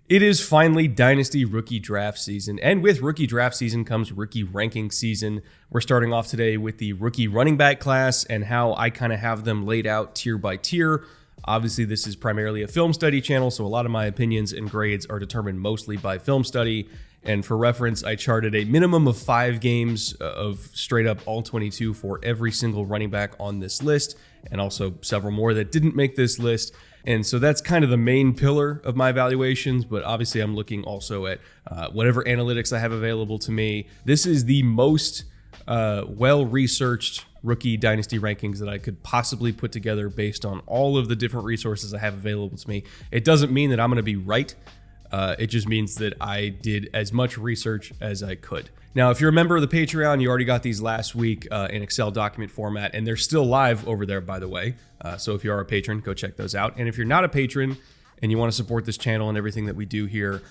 It is finally Dynasty rookie draft season, and with rookie draft season comes rookie ranking season. We're starting off today with the rookie running back class and how I kind of have them laid out tier by tier. Obviously, this is primarily a film study channel, so a lot of my opinions and grades are determined mostly by film study. And for reference, I charted a minimum of 5 games of straight up all 22 for every single running back on this list, and also several more that didn't make this list. And so that's kind of the main pillar of my evaluations, but obviously I'm looking also at whatever analytics I have available to me. This is the most well-researched rookie dynasty rankings that I could possibly put together based on all of the different resources I have available to me. It doesn't mean that I'm going to be right. It just means that I did as much research as I could. Now, if you're a member of the Patreon, you already got these last week in Excel document format, and they're still live over there, by the way. So if you are a patron, go check those out. And if you're not a patron and you want to support this channel and everything that we do here,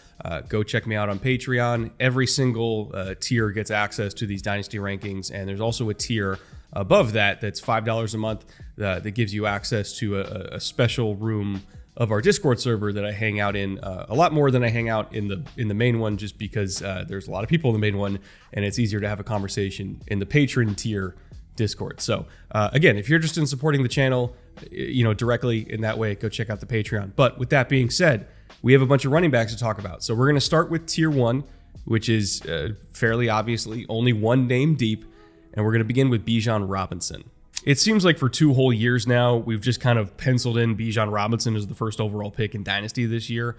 go check me out on Patreon. Every single tier gets access to these dynasty rankings, and there's also a tier above that that's $5 a month that gives you access to a special room of our Discord server that I hang out in a lot more than I hang out in the main one, just because there's a lot of people in the main one and it's easier to have a conversation in the patron tier Discord. So again, if you're interested in supporting the channel, directly in that way, go check out the Patreon. But with that being said, we have a bunch of running backs to talk about. So we're going to start with tier 1, which is fairly obviously only one name deep, and we're going to begin with Bijan Robinson. It seems like for 2 whole years now, we've just kind of penciled in Bijan Robinson as the first overall pick in Dynasty this year.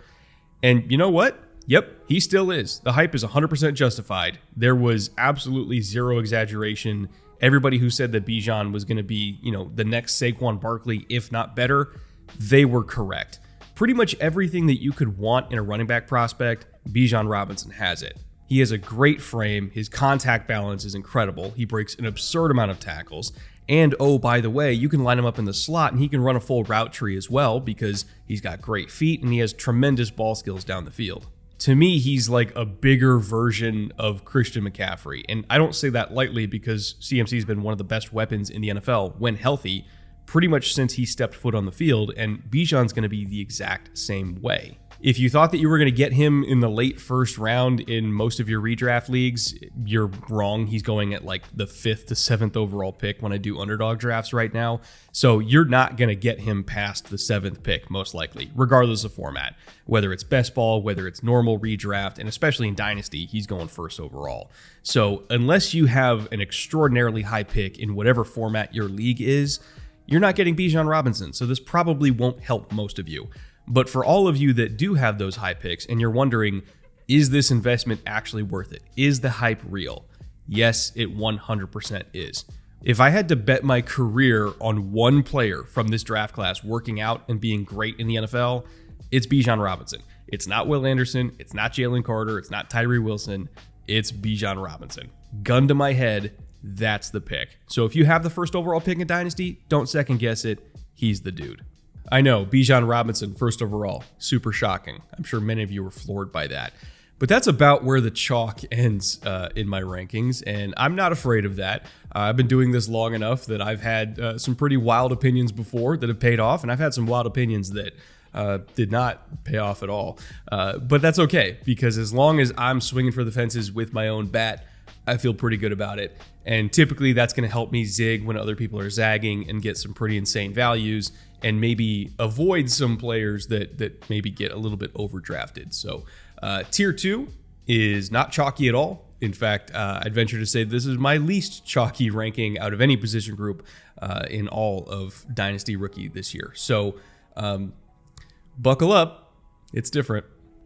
And you know what? Yep, he still is. The hype is 100% justified. There was absolutely zero exaggeration. Everybody who said that Bijan was going to be, the next Saquon Barkley, if not better, they were correct. Pretty much everything that you could want in a running back prospect, Bijan Robinson has it. He has a great frame. His contact balance is incredible. He breaks an absurd amount of tackles. And oh, by the way, you can line him up in the slot and he can run a full route tree as well because he's got great feet and he has tremendous ball skills down the field. To me, he's like a bigger version of Christian McCaffrey. And I don't say that lightly because CMC has been one of the best weapons in the NFL when healthy pretty much since he stepped foot on the field. And Bijan's going to be the exact same way. If you thought that you were going to get him in the late first round in most of your redraft leagues, you're wrong. He's going at like the 5th to 7th overall pick when I do underdog drafts right now. So you're not going to get him past the 7th pick, most likely, regardless of format. Whether it's best ball, whether it's normal redraft, and especially in Dynasty, he's going first overall. So unless you have an extraordinarily high pick in whatever format your league is, you're not getting Bijan Robinson. So this probably won't help most of you. But for all of you that do have those high picks and you're wondering, is this investment actually worth it? Is the hype real? Yes, it 100% is. If I had to bet my career on one player from this draft class working out and being great in the NFL, it's Bijan Robinson. It's not Will Anderson. It's not Jalen Carter. It's not Tyree Wilson. It's Bijan Robinson. Gun to my head, that's the pick. So if you have the first overall pick in Dynasty, don't second guess it. He's the dude. I know, Bijan Robinson, first overall. Super shocking. I'm sure many of you were floored by that. But that's about where the chalk ends in my rankings, and I'm not afraid of that. I've been doing this long enough that I've had some pretty wild opinions before that have paid off, and I've had some wild opinions that did not pay off at all. But that's okay, because as long as I'm swinging for the fences with my own bat, I feel pretty good about it. And typically that's going to help me zig when other people are zagging and get some pretty insane values and maybe avoid some players that maybe get a little bit overdrafted. So tier 2 is not chalky at all. In fact, I'd venture to say this is my least chalky ranking out of any position group in all of Dynasty Rookie this year. So buckle up. It's different.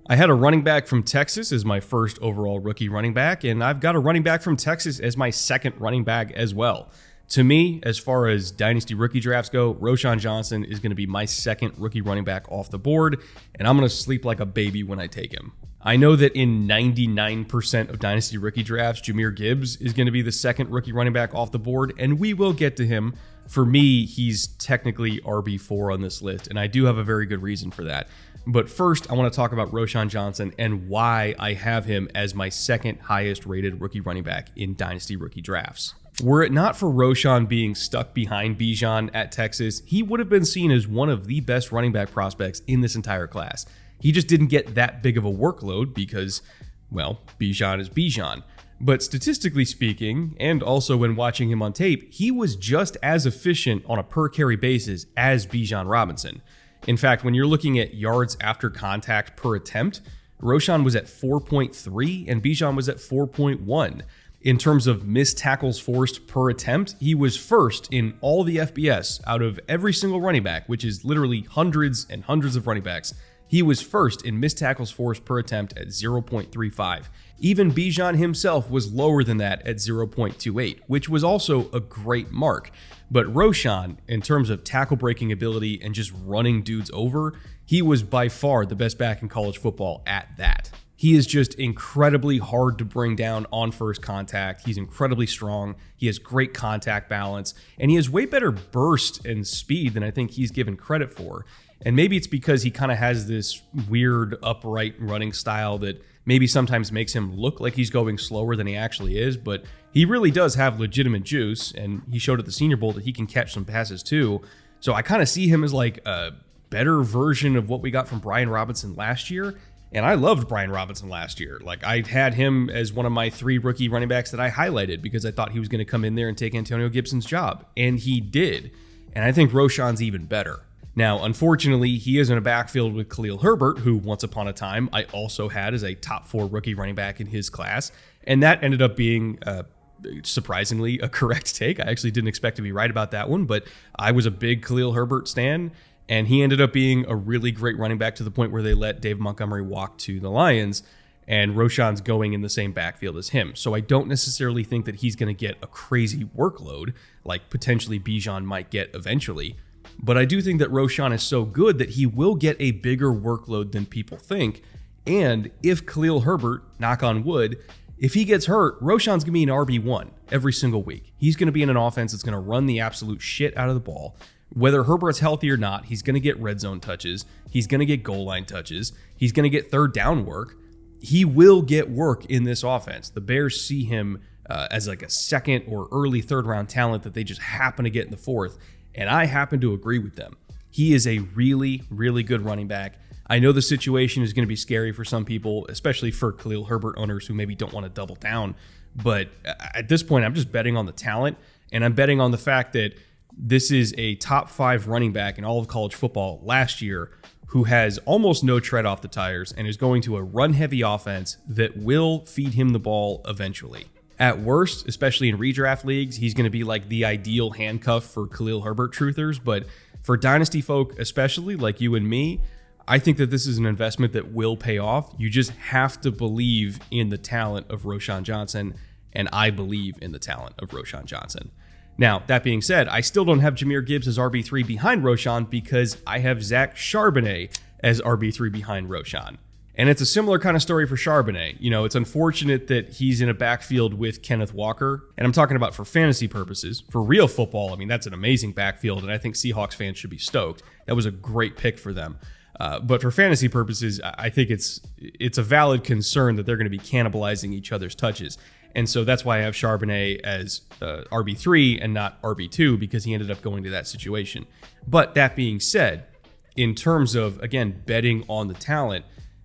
I had a running back from Texas as my first overall rookie running back, and I've got a running back from Texas as my second running back as well. To me, as far as Dynasty rookie drafts go, Roschon Johnson is going to be my second rookie running back off the board, and I'm going to sleep like a baby when I take him. I know that in 99% of Dynasty rookie drafts, Jahmyr Gibbs is going to be the second rookie running back off the board, and we will get to him. For me, he's technically RB4 on this list, and I do have a very good reason for that. But first, I want to talk about Roschon Johnson and why I have him as my second highest rated rookie running back in Dynasty rookie drafts. Were it not for Roschon being stuck behind Bijan at Texas, he would have been seen as one of the best running back prospects in this entire class. He just didn't get that big of a workload because, well, Bijan is Bijan. But statistically speaking, and also when watching him on tape, he was just as efficient on a per carry basis as Bijan Robinson. In fact, when you're looking at yards after contact per attempt, Roschon was at 4.3 and Bijan was at 4.1. In terms of missed tackles forced per attempt, he was first in all the FBS out of every single running back, which is literally hundreds and hundreds of running backs. He was first in missed tackles forced per attempt at 0.35. Even Bijan himself was lower than that at 0.28, which was also a great mark. But Roschon, in terms of tackle breaking ability and just running dudes over, he was by far the best back in college football at that. He is just incredibly hard to bring down on first contact. He's incredibly strong. He has great contact balance, and he has way better burst and speed than I think he's given credit for. And maybe it's because he kind of has this weird upright running style that maybe sometimes makes him look like he's going slower than he actually is, but he really does have legitimate juice, and he showed at the Senior Bowl that he can catch some passes too. So I kind of see him as like a better version of what we got from Brian Robinson last year. And I loved Brian Robinson last year. Like, I had him as one of my 3 rookie running backs that I highlighted because I thought he was going to come in there and take Antonio Gibson's job. And he did. And I think Roschon's even better. Now, unfortunately, he is in a backfield with Khalil Herbert, who once upon a time I also had as a top 4 rookie running back in his class. And that ended up being surprisingly a correct take. I actually didn't expect to be right about that one, but I was a big Khalil Herbert stan. And he ended up being a really great running back to the point where they let Dave Montgomery walk to the Lions, and Roschon's going in the same backfield as him. So I don't necessarily think that he's going to get a crazy workload like potentially Bijan might get eventually. But I do think that Roschon is so good that he will get a bigger workload than people think. And if Khalil Herbert, knock on wood, if he gets hurt, Roschon's going to be an RB1 every single week. He's going to be in an offense that's going to run the absolute shit out of the ball. Whether Herbert's healthy or not, he's going to get red zone touches. He's going to get goal line touches. He's going to get third down work. He will get work in this offense. The Bears see him as like a second or early third round talent that they just happen to get in the fourth. And I happen to agree with them. He is a really, really good running back. I know the situation is going to be scary for some people, especially for Khalil Herbert owners who maybe don't want to double down. But at this point, I'm just betting on the talent. And I'm betting on the fact that this is a top 5 running back in all of college football last year who has almost no tread off the tires and is going to a run-heavy offense that will feed him the ball eventually. At worst, especially in redraft leagues, he's going to be like the ideal handcuff for Khalil Herbert truthers. But for dynasty folk, especially like you and me, I think that this is an investment that will pay off. You just have to believe in the talent of Roschon Johnson, and I believe in the talent of Roschon Johnson. Now, that being said, I still don't have Jahmyr Gibbs as RB3 behind Roschon because I have Zach Charbonnet as RB3 behind Roschon. And it's a similar kind of story for Charbonnet. You know, it's unfortunate that he's in a backfield with Kenneth Walker. And I'm talking about for fantasy purposes. For real football, I mean, that's an amazing backfield, and I think Seahawks fans should be stoked. That was a great pick for them. But for fantasy purposes, I think it's a valid concern that they're going to be cannibalizing each other's touches. And so that's why I have Charbonnet as RB3 and not RB2, because he ended up going to that situation. But that being said, in terms of, again, betting on the talent,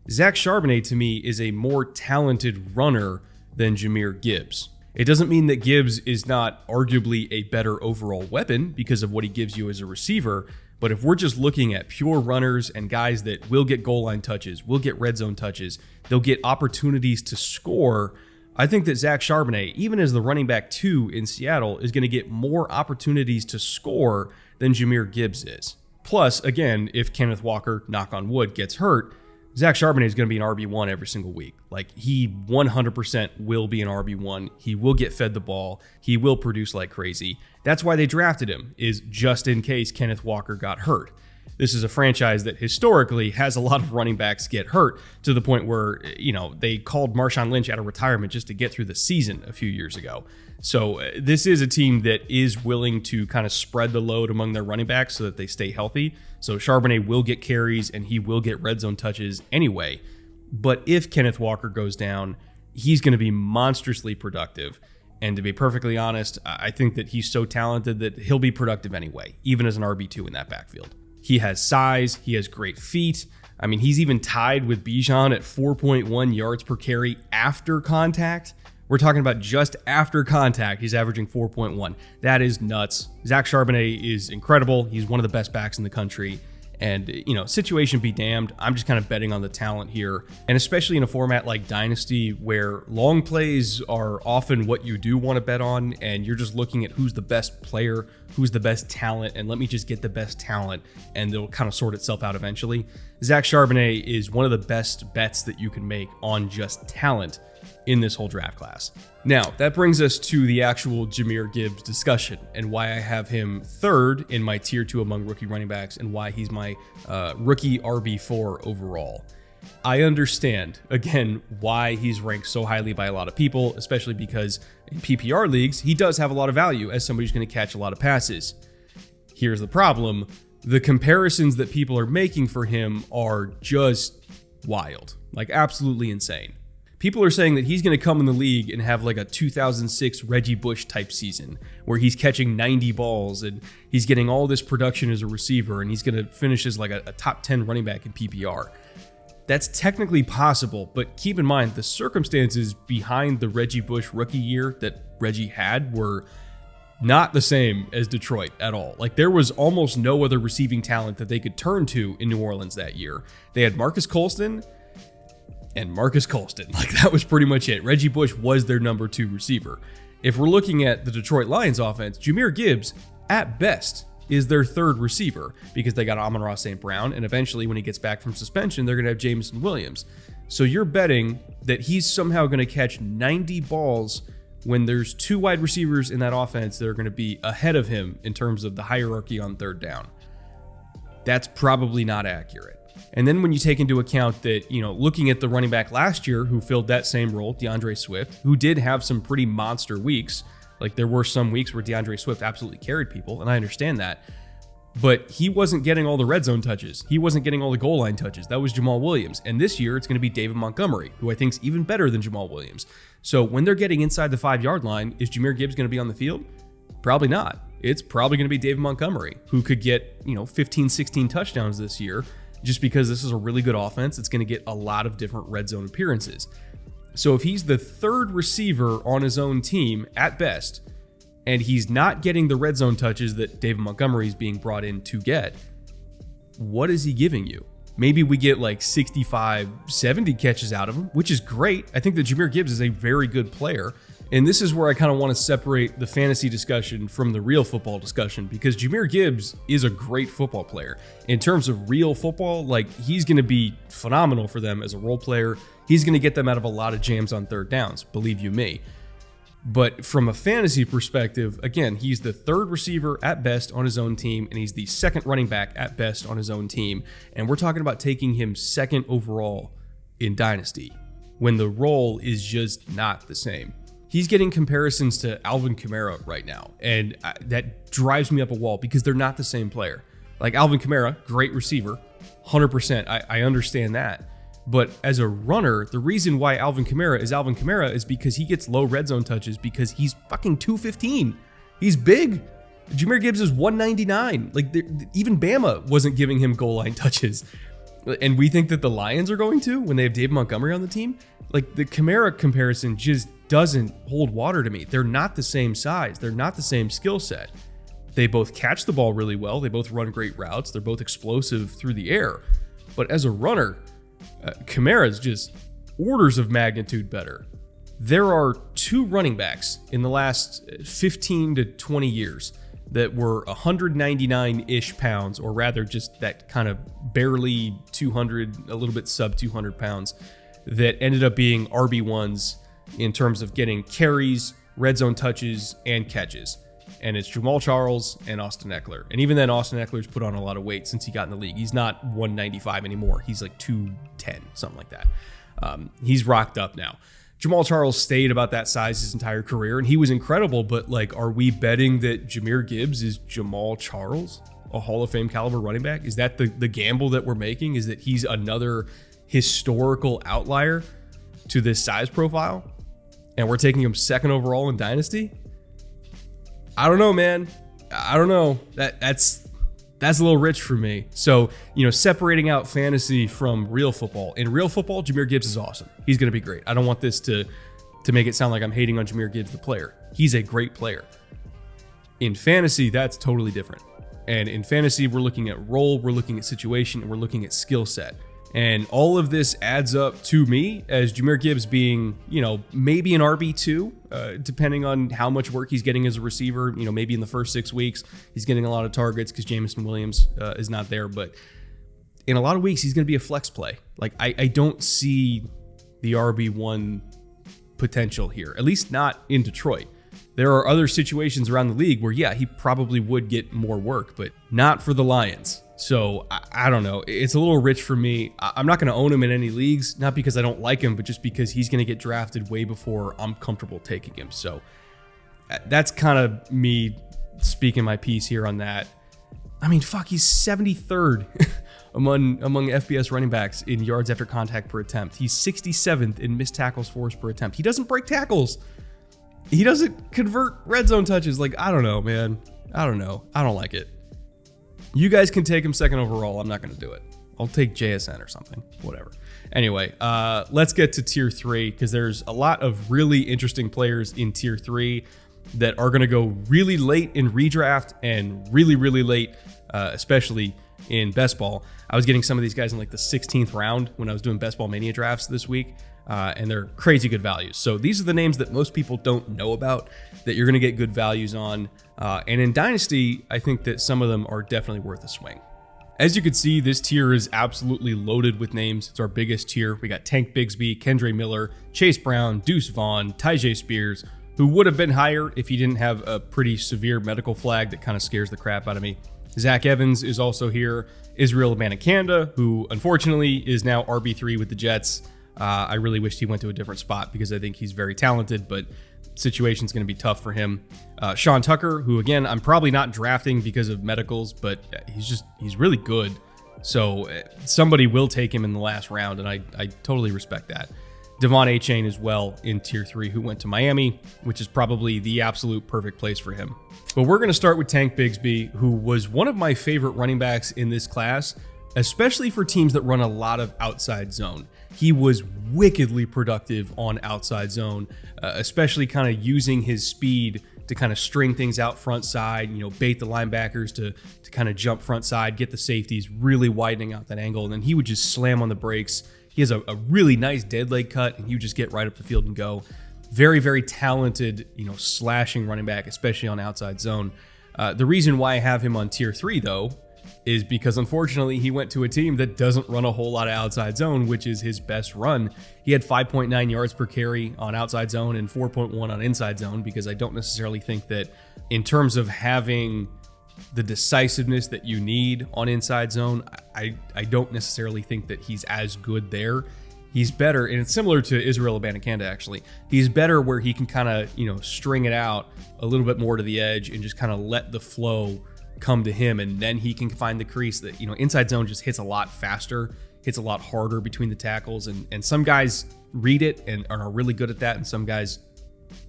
Zach Charbonnet to me is a more talented runner than Jahmyr Gibbs. It doesn't mean that Gibbs is not arguably a better overall weapon because of what he gives you as a receiver. But if we're just looking at pure runners and guys that will get goal line touches, will get red zone touches, they'll get opportunities to score, I think that Zach Charbonnet, even as the running back 2 in Seattle, is going to get more opportunities to score than Jahmyr Gibbs is. Plus, again, if Kenneth Walker, knock on wood, gets hurt, Zach Charbonnet is going to be an RB1 every single week. Like, he 100% will be an RB1. He will get fed the ball. He will produce like crazy. That's why they drafted him, is just in case Kenneth Walker got hurt. This is a franchise that historically has a lot of running backs get hurt to the point where, you know, they called Marshawn Lynch out of retirement just to get through the season a few years ago. So this is a team that is willing to kind of spread the load among their running backs so that they stay healthy. So Charbonnet will get carries and he will get red zone touches anyway. But if Kenneth Walker goes down, he's going to be monstrously productive. And to be perfectly honest, I think that he's so talented that he'll be productive anyway, even as an RB2 in that backfield. He has size, he has great feet, I mean, he's even tied with Bijan at 4.1 yards per carry after contact. We're talking about just after contact, he's averaging 4.1. That is nuts. Zach Charbonnet is incredible. He's one of the best backs in the country. And, situation be damned. I'm just kind of betting on the talent here. And especially in a format like Dynasty, where long plays are often what you do want to bet on, and you're just looking at who's the best player, who's the best talent, and let me just get the best talent, and it'll kind of sort itself out eventually. Zach Charbonnet is one of the best bets that you can make on just talent in this whole draft class. Now, that brings us to the actual Jahmyr Gibbs discussion and why I have him third in my tier 2 among rookie running backs and why he's my rookie RB4 overall. I understand, again, why he's ranked so highly by a lot of people, especially because in PPR leagues, he does have a lot of value as somebody who's going to catch a lot of passes. Here's the problem. The comparisons that people are making for him are just wild, like absolutely insane. People are saying that he's going to come in the league and have like a 2006 Reggie Bush type season where he's catching 90 balls and he's getting all this production as a receiver and he's going to finish as like a top 10 running back in PPR. That's technically possible, but keep in mind the circumstances behind the Reggie Bush rookie year that Reggie had were not the same as Detroit at all. Like there was almost no other receiving talent that they could turn to in New Orleans that year. They had Marcus Colston. Like that was pretty much it. Reggie Bush was their number 2 receiver. If we're looking at the Detroit Lions offense, Jahmyr Gibbs, at best, is their 3rd receiver because they got Amon-Ra St. Brown, and eventually when he gets back from suspension, they're going to have Jameson Williams. So you're betting that he's somehow going to catch 90 balls when there's 2 wide receivers in that offense that are going to be ahead of him in terms of the hierarchy on 3rd down. That's probably not accurate. And then when you take into account that, looking at the running back last year who filled that same role, DeAndre Swift, who did have some pretty monster weeks. Like there were some weeks where DeAndre Swift absolutely carried people, and I understand that. But he wasn't getting all the red zone touches. He wasn't getting all the goal line touches. That was Jamal Williams. And this year it's going to be David Montgomery, who I think is even better than Jamal Williams. So when they're getting inside the 5-yard line, is Jahmyr Gibbs going to be on the field? Probably not. It's probably going to be David Montgomery, who could get, 15, 16 touchdowns this year. Just because this is a really good offense, it's going to get a lot of different red zone appearances. So if he's the 3rd receiver on his own team at best, and he's not getting the red zone touches that David Montgomery is being brought in to get, what is he giving you? Maybe we get like 65, 70 catches out of him, which is great. I think that Jahmyr Gibbs is a very good player. And this is where I kind of want to separate the fantasy discussion from the real football discussion, because Jahmyr Gibbs is a great football player. In terms of real football, like he's going to be phenomenal for them as a role player. He's going to get them out of a lot of jams on 3rd downs, believe you me. But from a fantasy perspective, again, he's the 3rd receiver at best on his own team, and he's the 2nd running back at best on his own team. And we're talking about taking him 2nd overall in Dynasty when the role is just not the same. He's getting comparisons to Alvin Kamara right now, and that drives me up a wall because they're not the same player. Like Alvin Kamara, great receiver, 100%. I understand that. But as a runner, the reason why Alvin Kamara is because he gets low red zone touches because he's fucking 215. He's big. Jahmyr Gibbs is 199. Like even Bama wasn't giving him goal line touches. And we think that the Lions are going to when they have David Montgomery on the team. Like the Kamara comparison just doesn't hold water to me. They're not the same size. They're not the same skill set. They both catch the ball really well. They both run great routes. They're both explosive through the air. But as a runner, Kamara is just orders of magnitude better. There are 2 running backs in the last 15 to 20 years that were 199-ish pounds, or rather just that kind of barely 200, a little bit sub 200 pounds, that ended up being RB1s in terms of getting carries, red zone touches, and catches. And it's Jamal Charles and Austin Eckler. And even then, Austin Eckler's put on a lot of weight since he got in the league. He's not 195 anymore. He's like 210, something like that. He's rocked up now. Jamal Charles stayed about that size his entire career, and he was incredible. But like, are we betting that Jahmyr Gibbs is Jamal Charles, a Hall of Fame caliber running back? Is that the gamble that we're making? Is that he's another historical outlier to this size profile, and we're taking him 2nd overall in Dynasty? I don't know, man. I don't know. That's That's a little rich for me. So, separating out fantasy from real football. In real football, Jahmyr Gibbs is awesome. He's going to be great. I don't want this to make it sound like I'm hating on Jahmyr Gibbs, the player. He's a great player. In fantasy, that's totally different. And in fantasy, we're looking at role, we're looking at situation, and we're looking at skill set. And all of this adds up to me as Jahmyr Gibbs being, maybe an RB2, depending on how much work he's getting as a receiver. Maybe in the first 6 weeks, he's getting a lot of targets because Jameson Williams is not there. But in a lot of weeks, he's going to be a flex play. Like, I don't see the RB1 potential here, at least not in Detroit. There are other situations around the league where, he probably would get more work, but not for the Lions. So I don't know. It's a little rich for me. I'm not going to own him in any leagues, not because I don't like him, but just because he's going to get drafted way before I'm comfortable taking him. So that's kind of me speaking my piece here on that. I mean, he's 73rd among FBS running backs in yards after contact per attempt. He's 67th in missed tackles forced per attempt. He doesn't break tackles. He doesn't convert red zone touches. Like, I don't know, man. I don't know. I don't like it. You guys can take him second overall. I'm not going to do it. I'll take JSN or something. Whatever. Anyway, let's get to tier 3 because there's a lot of really interesting players in tier 3 that are going to go really late in redraft and really, really late, especially in best ball. I was getting some of these guys in like the 16th round when I was doing best ball mania drafts this week. And they're crazy good values. So these are the names that most people don't know about that you're going to get good values on. And in Dynasty, I think that some of them are definitely worth a swing. As you can see, this tier is absolutely loaded with names. It's our biggest tier. We got Tank Bigsby, Kendre Miller, Chase Brown, Deuce Vaughn, Tyjae Spears, who would have been higher if he didn't have a pretty severe medical flag that kind of scares the crap out of me. Zach Evans is also here. Israel Abanikanda, who unfortunately is now RB3 with the Jets. I really wished he went to a different spot because I think he's very talented, but situation's going to be tough for him. Sean Tucker, who again, I'm probably not drafting because of medicals, but he's really good. So somebody will take him in the last round, and I totally respect that. Devon Achane as well in tier 3, who went to Miami, which is probably the absolute perfect place for him. But we're going to start with Tank Bigsby, who was one of my favorite running backs in this class, especially for teams that run a lot of outside zone. He was wickedly productive on outside zone, especially kind of using his speed to kind of string things out front side, bait the linebackers to kind of jump front side, get the safeties, really widening out that angle. And then he would just slam on the brakes. He has a really nice dead leg cut, and he would just get right up the field and go. Very, very talented, slashing running back, especially on outside zone. The reason why I have him on tier 3, though, is because unfortunately he went to a team that doesn't run a whole lot of outside zone, which is his best run. He had 5.9 yards per carry on outside zone and 4.1 on inside zone, because I don't necessarily think that in terms of having the decisiveness that you need on inside zone, I don't necessarily think that he's as good there. He's better, and it's similar to Israel Abanikanda, actually. He's better where he can kind of, string it out a little bit more to the edge and just kind of let the flow come to him, and then he can find the crease. That inside zone just hits a lot faster, hits a lot harder between the tackles, and some guys read it and are really good at that, and some guys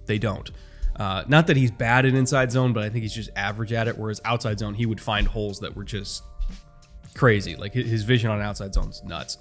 they don't. Not that he's bad in inside zone, but I think he's just average at it, whereas outside zone he would find holes that were just crazy. Like his vision on outside zone is nuts.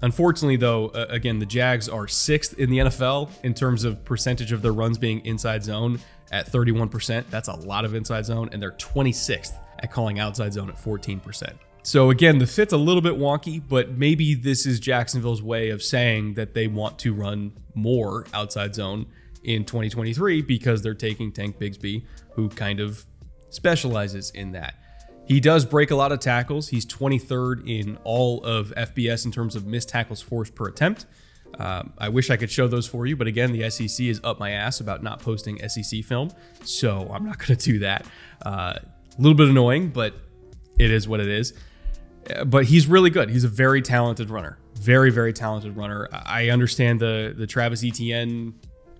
Unfortunately, though, again, the Jags are 6th in the NFL in terms of percentage of their runs being inside zone at 31%. That's a lot of inside zone, and they're 26th at calling outside zone at 14%. So again, the fit's a little bit wonky, but maybe this is Jacksonville's way of saying that they want to run more outside zone in 2023 because they're taking Tank Bigsby, who kind of specializes in that. He does break a lot of tackles. He's 23rd in all of FBS in terms of missed tackles forced per attempt. I wish I could show those for you, but again, the SEC is up my ass about not posting SEC film, so I'm not going to do that. A little bit annoying, but it is what it is. But he's really good. He's a very talented runner. Very, very talented runner. I understand the Travis Etienne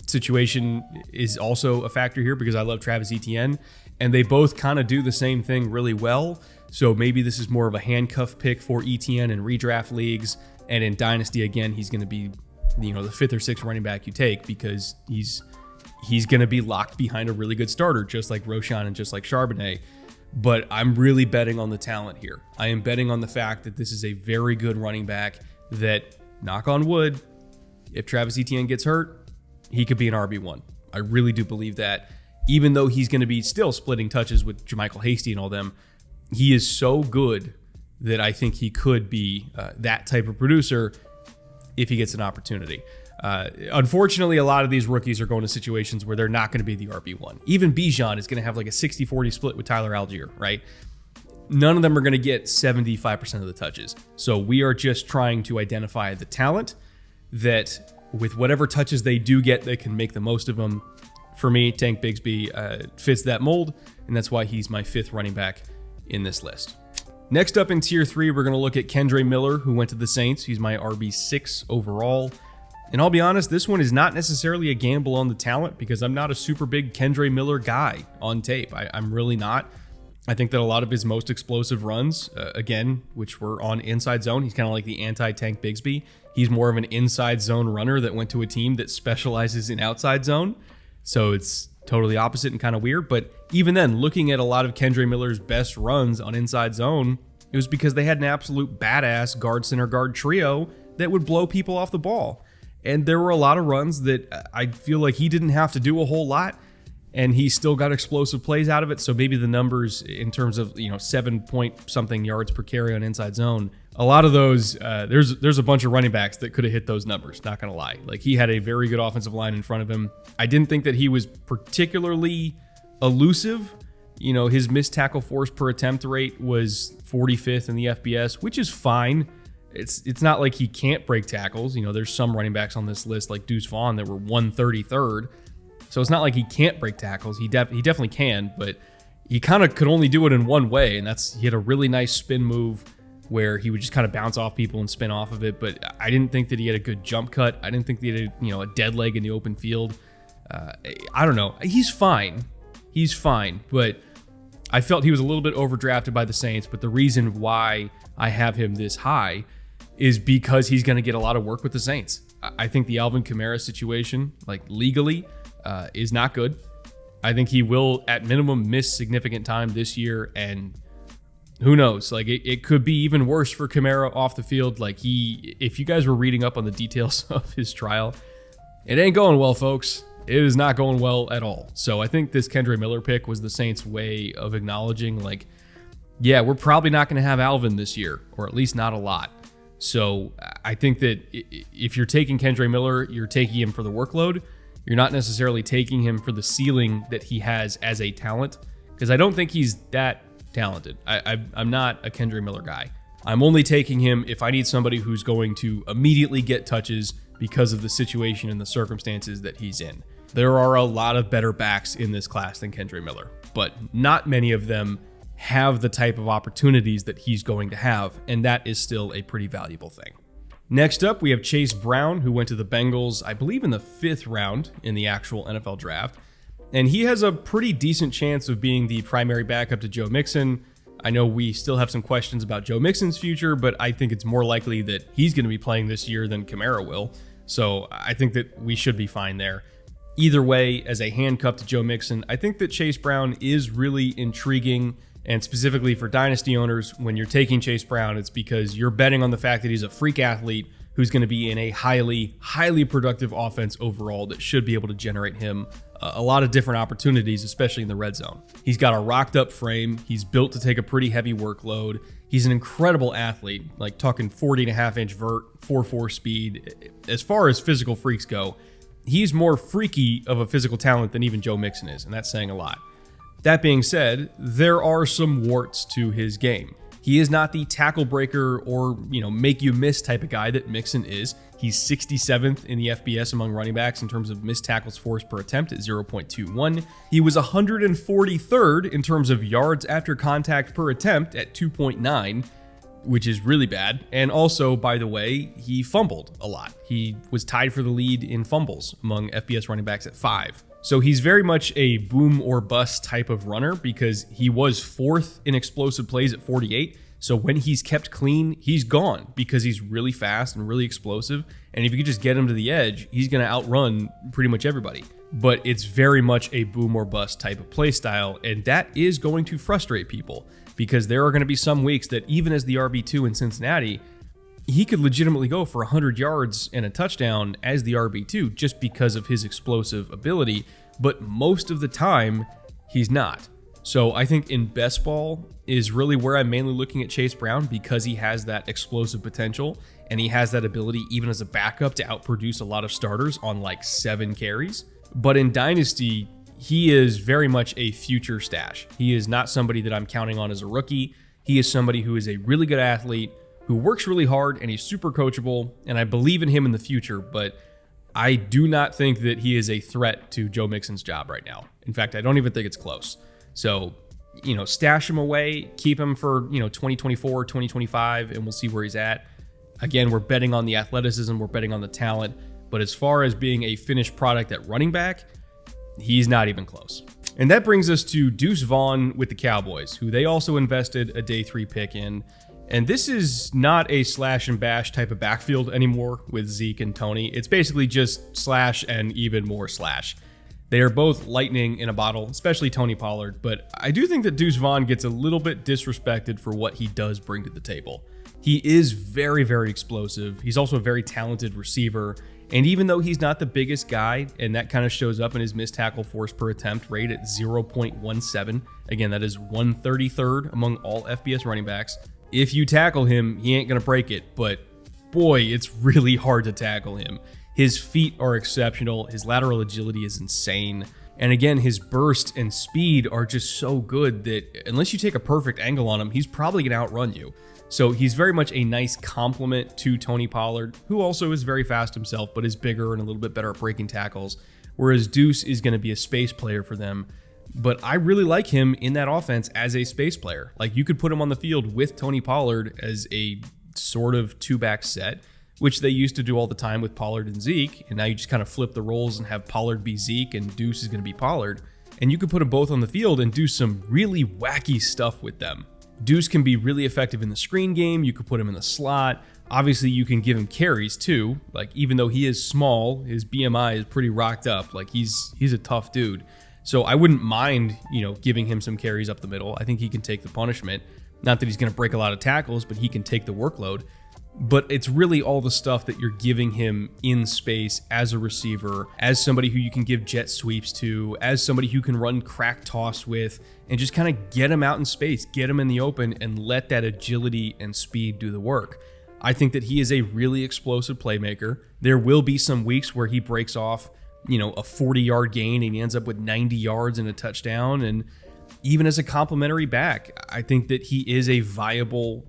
situation is also a factor here because I love Travis Etienne, and they both kind of do the same thing really well. So maybe this is more of a handcuff pick for Etienne in redraft leagues. And in Dynasty, again, he's going to be, the 5th or 6th running back you take because he's going to be locked behind a really good starter, just like Roschon and just like Charbonnet. but I'm really betting on the talent here. I am betting on the fact that this is a very good running back that, knock on wood, if Travis Etienne gets hurt, he could be an RB1. I really do believe that. Even though he's going to be still splitting touches with Jermichael Hasty and all them, he is so good that I think he could be that type of producer if he gets an opportunity. Unfortunately, a lot of these rookies are going to situations where they're not going to be the RB1. Even Bijan is going to have like a 60-40 split with Tyler Algier, right? None of them are going to get 75% of the touches. So we are just trying to identify the talent that with whatever touches they do get, they can make the most of them. For me, Tank Bigsby fits that mold, and that's why he's my 5th running back in this list. Next up in tier 3, we're going to look at Kendre Miller, who went to the Saints. He's my RB6 overall. And I'll be honest, this one is not necessarily a gamble on the talent because I'm not a super big Kendre Miller guy on tape. I'm really not. I think that a lot of his most explosive runs, again, which were on inside zone, he's kind of like the anti-Tank Bigsby. He's more of an inside zone runner that went to a team that specializes in outside zone. So it's totally opposite and kind of weird. But even then, looking at a lot of Kendre Miller's best runs on inside zone, it was because they had an absolute badass guard center guard trio that would blow people off the ball. And there were a lot of runs that I feel like he didn't have to do a whole lot, and he still got explosive plays out of it. So maybe the numbers in terms of 7 point something yards per carry on inside zone, a lot of those there's a bunch of running backs that could have hit those numbers. Not gonna lie, like he had a very good offensive line in front of him. I didn't think that he was particularly elusive. His missed tackle force per attempt rate was 45th in the FBS, which is fine. It's not like he can't break tackles. There's some running backs on this list like Deuce Vaughn that were 133rd. So it's not like he can't break tackles. He definitely can, but he kind of could only do it in one way, and that's he had a really nice spin move where he would just kind of bounce off people and spin off of it. But I didn't think that he had a good jump cut. I didn't think that he had a dead leg in the open field. I don't know. He's fine. But I felt he was a little bit overdrafted by the Saints. But the reason why I have him this high is because he's going to get a lot of work with the Saints. I think the Alvin Kamara situation, like legally, is not good. I think he will, at minimum, miss significant time this year, and who knows? Like it could be even worse for Kamara off the field. Like if you guys were reading up on the details of his trial, it ain't going well, folks. It is not going well at all. So I think this Kendre Miller pick was the Saints' way of acknowledging, like, yeah, we're probably not going to have Alvin this year, or at least not a lot. So I think that if you're taking Kendre Miller, you're taking him for the workload. You're not necessarily taking him for the ceiling that he has as a talent, because I don't think he's that talented. I'm not a Kendre Miller guy. I'm only taking him if I need somebody who's going to immediately get touches because of the situation and the circumstances that he's in. There are a lot of better backs in this class than Kendre Miller, but not many of them have the type of opportunities that he's going to have, and that is still a pretty valuable thing. Next up, we have Chase Brown, who went to the Bengals, I believe in the 5th round in the actual NFL draft, and he has a pretty decent chance of being the primary backup to Joe Mixon. I know we still have some questions about Joe Mixon's future, but I think it's more likely that he's going to be playing this year than Kamara will, so I think that we should be fine there. Either way, as a handcuff to Joe Mixon, I think that Chase Brown is really intriguing. And specifically for Dynasty owners, when you're taking Chase Brown, it's because you're betting on the fact that he's a freak athlete who's going to be in a highly, highly productive offense overall that should be able to generate him a lot of different opportunities, especially in the red zone. He's got a rocked up frame. He's built to take a pretty heavy workload. He's an incredible athlete, like talking 40.5-inch vert, 4.4 speed. As far as physical freaks go, he's more freaky of a physical talent than even Joe Mixon is, and that's saying a lot. That being said, there are some warts to his game. He is not the tackle breaker or, make you miss type of guy that Mixon is. He's 67th in the FBS among running backs in terms of missed tackles forced per attempt at 0.21. He was 143rd in terms of yards after contact per attempt at 2.9, which is really bad. And also, by the way, he fumbled a lot. He was tied for the lead in fumbles among FBS running backs at 5. So he's very much a boom or bust type of runner because he was 4th in explosive plays at 48. So when he's kept clean, he's gone because he's really fast and really explosive. And if you could just get him to the edge, he's going to outrun pretty much everybody. but it's very much a boom or bust type of play style, and that is going to frustrate people because there are going to be some weeks that even as the RB2 in Cincinnati, he could legitimately go for 100 yards and a touchdown as the RB2 just because of his explosive ability, but most of the time, he's not. So I think in best ball is really where I'm mainly looking at Chase Brown because he has that explosive potential and he has that ability even as a backup to outproduce a lot of starters on like 7 carries. But in Dynasty, he is very much a future stash. He is not somebody that I'm counting on as a rookie. He is somebody who is a really good athlete, who works really hard, and he's super coachable, and I believe in him in the future, but I do not think that he is a threat to Joe Mixon's job right now. In fact, I don't even think it's close. So, stash him away, keep him for, 2024, 2025, and we'll see where he's at. Again, we're betting on the athleticism, we're betting on the talent, but as far as being a finished product at running back, he's not even close. And that brings us to Deuce Vaughn with the Cowboys, who they also invested a day 3 pick in. And this is not a slash and bash type of backfield anymore with Zeke and Tony. It's basically just slash and even more slash. They are both lightning in a bottle, especially Tony Pollard, but I do think that Deuce Vaughn gets a little bit disrespected for what he does bring to the table. He is very, very explosive. He's also a very talented receiver. And even though he's not the biggest guy, and that kind of shows up in his missed tackle force per attempt rate at 0.17, again, that is 133rd among all FBS running backs. If you tackle him, he ain't going to break it, but boy, it's really hard to tackle him. His feet are exceptional. His lateral agility is insane. And again, his burst and speed are just so good that unless you take a perfect angle on him, he's probably going to outrun you. So he's very much a nice complement to Tony Pollard, who also is very fast himself, but is bigger and a little bit better at breaking tackles, whereas Deuce is going to be a space player for them. But I really like him in that offense as a space player. Like, you could put him on the field with Tony Pollard as a sort of 2-back set, which they used to do all the time with Pollard and Zeke. And now you just kind of flip the roles and have Pollard be Zeke and Deuce is going to be Pollard. And you could put them both on the field and do some really wacky stuff with them. Deuce can be really effective in the screen game. You could put him in the slot. Obviously, you can give him carries too. Like, even though he is small, his BMI is pretty rocked up. Like, he's a tough dude. So I wouldn't mind, giving him some carries up the middle. I think he can take the punishment. Not that he's going to break a lot of tackles, but he can take the workload. But it's really all the stuff that you're giving him in space as a receiver, as somebody who you can give jet sweeps to, as somebody who can run crack toss with, and just kind of get him out in space, get him in the open, and let that agility and speed do the work. I think that he is a really explosive playmaker. There will be some weeks where he breaks off a 40-yard gain and he ends up with 90 yards and a touchdown. And even as a complimentary back, I think that he is a viable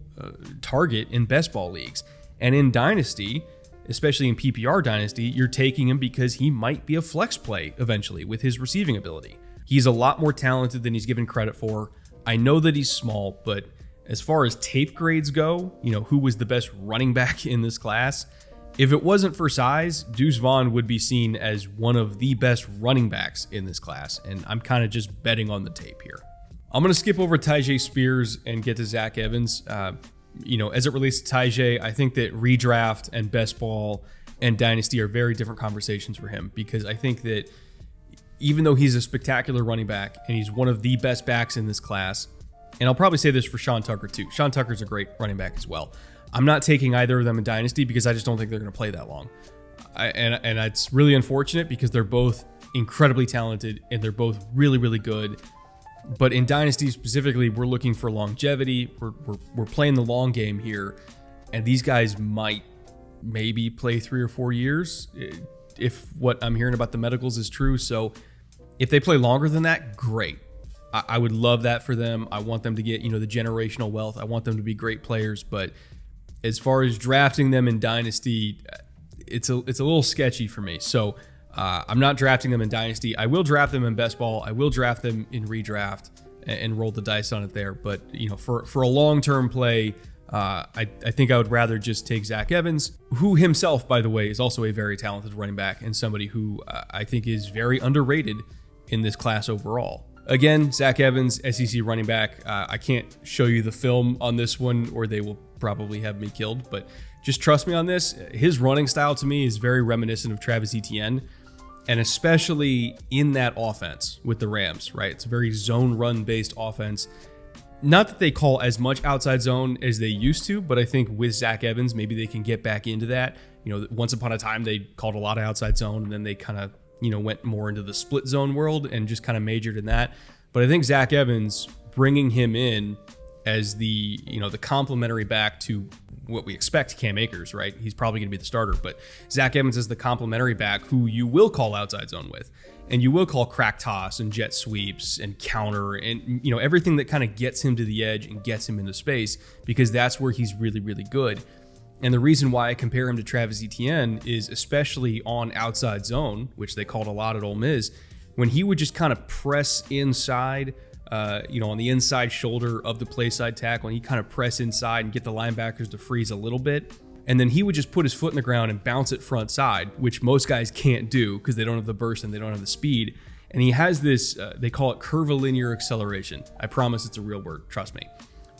target in best ball leagues. And in Dynasty, especially in PPR Dynasty, you're taking him because he might be a flex play eventually with his receiving ability. He's a lot more talented than he's given credit for. I know that he's small, but as far as tape grades go, who was the best running back in this class? If it wasn't for size, Deuce Vaughn would be seen as one of the best running backs in this class, and I'm kind of just betting on the tape here. I'm going to skip over Tyjae Spears and get to Zach Evans. As it relates to Tyjae, I think that redraft and best ball and Dynasty are very different conversations for him, because I think that even though he's a spectacular running back and he's one of the best backs in this class, and I'll probably say this for Sean Tucker too. Sean Tucker's a great running back as well. I'm not taking either of them in Dynasty because I just don't think they're going to play that long. And it's really unfortunate because they're both incredibly talented and they're both really, really good. But in Dynasty specifically, we're looking for longevity. We're playing the long game here. And these guys might maybe play 3 or 4 years if what I'm hearing about the medicals is true. So if they play longer than that, great. I would love that for them. I want them to get, the generational wealth. I want them to be great players. But as far as drafting them in Dynasty, it's a little sketchy for me. So I'm not drafting them in Dynasty. I will draft them in best ball. I will draft them in redraft and roll the dice on it there. But for a long-term play, I think I would rather just take Zach Evans, who himself, by the way, is also a very talented running back and somebody who I think is very underrated in this class overall. Again, Zach Evans, SEC running back. I can't show you the film on this one or they will probably have me killed, but just trust me on this. His running style to me is very reminiscent of Travis Etienne. And especially in that offense with the Rams, right? It's a very zone run based offense. Not that they call as much outside zone as they used to, but I think with Zach Evans, maybe they can get back into that. Once upon a time, they called a lot of outside zone, and then they kind of, went more into the split zone world and just kind of majored in that. But I think Zach Evans, bringing him in as the complementary back to what we expect Cam Akers, right? He's probably going to be the starter, but Zach Evans is the complementary back who you will call outside zone with, and you will call crack toss and jet sweeps and counter and everything that kind of gets him to the edge and gets him into space, because that's where he's really, really good. And the reason why I compare him to Travis Etienne is especially on outside zone, which they called a lot at Ole Miss, when he would just kind of press inside, on the inside shoulder of the play side tackle, and he kind of press inside and get the linebackers to freeze a little bit. And then he would just put his foot in the ground and bounce it front side, which most guys can't do because they don't have the burst and they don't have the speed. And he has this, they call it curvilinear acceleration. I promise it's a real word, trust me.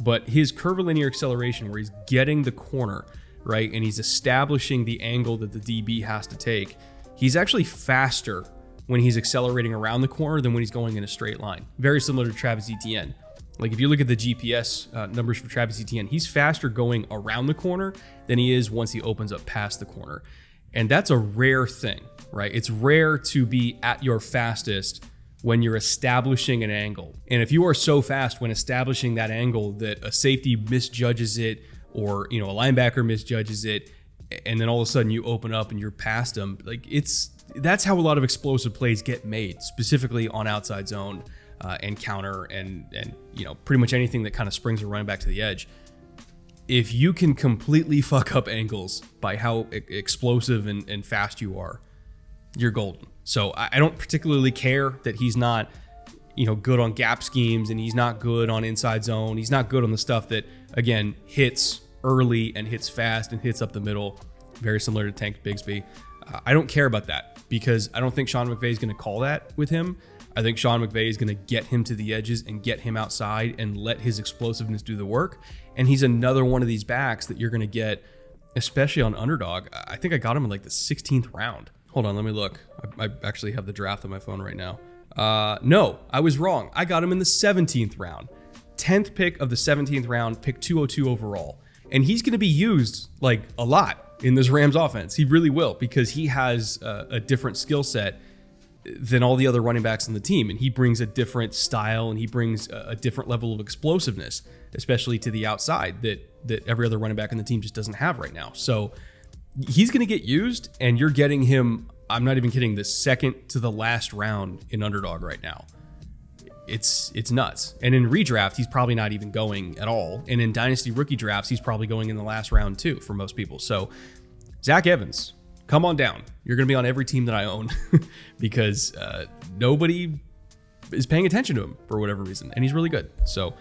But his curvilinear acceleration, where he's getting the corner, right, and he's establishing the angle that the DB has to take, he's actually faster when he's accelerating around the corner than when he's going in a straight line. Very similar to Travis Etienne. Like if you look at the GPS numbers for Travis Etienne, he's faster going around the corner than he is once he opens up past the corner. And that's a rare thing, right? It's rare to be at your fastest when you're establishing an angle. And if you are so fast when establishing that angle that a safety misjudges it, or a linebacker misjudges it, and then all of a sudden you open up and you're past them, that's how a lot of explosive plays get made, specifically on outside zone and counter and pretty much anything that kind of springs a running back to the edge. If you can completely fuck up angles by how explosive and fast you are, you're golden. So I don't particularly care that he's not good on gap schemes, and he's not good on inside zone. He's not good on the stuff that, again, hits early and hits fast and hits up the middle, very similar to Tank Bigsby. I don't care about that, because I don't think Sean McVay is going to call that with him. I think Sean McVay is going to get him to the edges and get him outside and let his explosiveness do the work. And he's another one of these backs that you're going to get, especially on Underdog. I think I got him in like the 16th round. Hold on, let me look. I actually have the draft on my phone right now. No, I was wrong. I got him in the 17th round. 10th pick of the 17th round, pick 202 overall. And he's going to be used like a lot in this Rams offense. He really will, because he has a different skill set than all the other running backs in the team. And he brings a different style, and he brings a different level of explosiveness, especially to the outside, that every other running back in the team just doesn't have right now. So he's going to get used, and you're getting him, I'm not even kidding, the second to the last round in Underdog right now. It's nuts. And in redraft, he's probably not even going at all. And in Dynasty rookie drafts, he's probably going in the last round too for most people. So Zach Evans, come on down. You're going to be on every team that I own because nobody is paying attention to him for whatever reason. And he's really good. So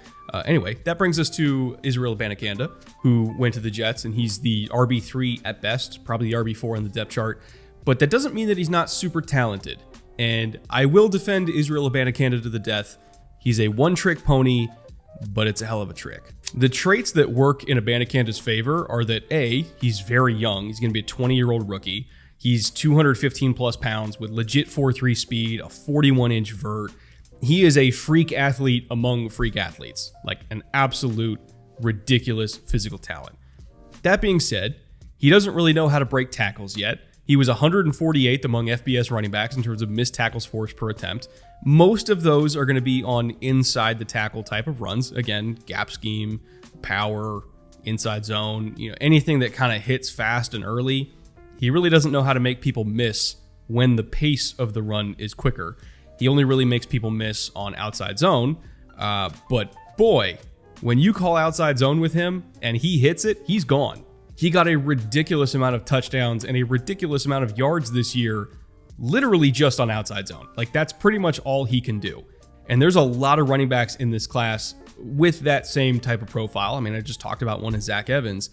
anyway, that brings us to Israel Abanikanda, who went to the Jets, and he's the RB3 at best, probably the RB4 in the depth chart. But that doesn't mean that he's not super talented. And I will defend Israel Abanikanda to the death. He's a one-trick pony, but it's a hell of a trick. The traits that work in Abanikanda's favor are that A, he's very young. He's going to be a 20-year-old rookie. He's 215 plus pounds with legit 4.3 speed, a 41-inch vert. He is a freak athlete among freak athletes, like an absolute ridiculous physical talent. That being said, he doesn't really know how to break tackles yet. He was 148th among FBS running backs in terms of missed tackles forced per attempt. Most of those are going to be on inside the tackle type of runs. Again, gap scheme, power, inside zone, anything that kind of hits fast and early. He really doesn't know how to make people miss when the pace of the run is quicker. He only really makes people miss on outside zone. But boy, when you call outside zone with him and he hits it, he's gone. He got a ridiculous amount of touchdowns and a ridiculous amount of yards this year, literally just on outside zone. Like, that's pretty much all he can do. And there's a lot of running backs in this class with that same type of profile. I mean, I just talked about one in Zach Evans.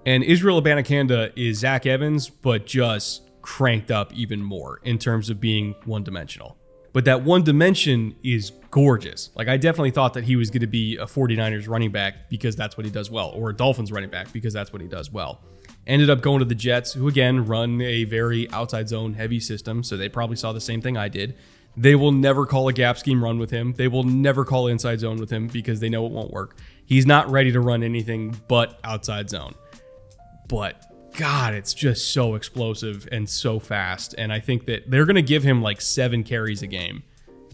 And Israel Abanikanda is Zach Evans, but just cranked up even more in terms of being one-dimensional. But that one dimension is gorgeous. Like, I definitely thought that he was going to be a 49ers running back because that's what he does well, or a Dolphins running back because that's what he does well. Ended up going to the Jets, who again run a very outside zone heavy system, so they probably saw the same thing I did. They will never call a gap scheme run with him. They will never call inside zone with him because they know it won't work. He's not ready to run anything but outside zone. But God, it's just so explosive and so fast. And I think that they're going to give him like 7 carries a game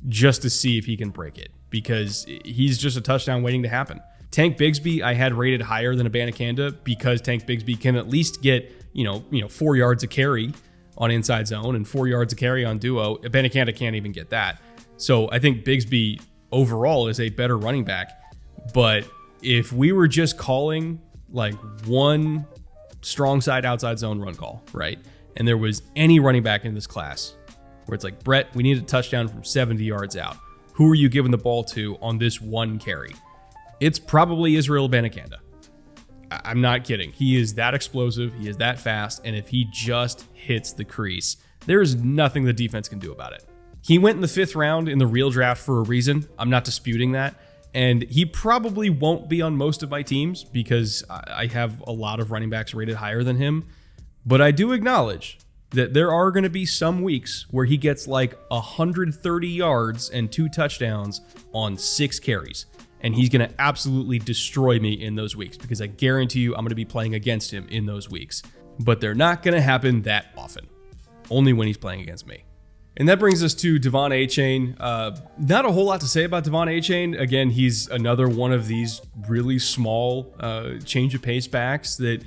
just to see if he can break it, because he's just a touchdown waiting to happen. Tank Bigsby, I had rated higher than Abanikanda because Tank Bigsby can at least get, 4 yards a carry on inside zone and 4 yards a carry on duo. Abanikanda can't even get that. So I think Bigsby overall is a better running back. But if we were just calling like one strong side outside zone run call, right? And there was any running back in this class where it's like, Brett, we need a touchdown from 70 yards out. Who are you giving the ball to on this one carry? It's probably Israel Abanikanda. I'm not kidding. He is that explosive. He is that fast. And if he just hits the crease, there's nothing the defense can do about it. He went in the 5th round in the real draft for a reason. I'm not disputing that. And he probably won't be on most of my teams because I have a lot of running backs rated higher than him. But I do acknowledge that there are going to be some weeks where he gets like 130 yards and 2 touchdowns on 6 carries. And he's going to absolutely destroy me in those weeks because I guarantee you I'm going to be playing against him in those weeks. But they're not going to happen that often. Only when he's playing against me. And that brings us to Devon Achane. Not a whole lot to say about Devon Achane. Again, he's another one of these really small change of pace backs that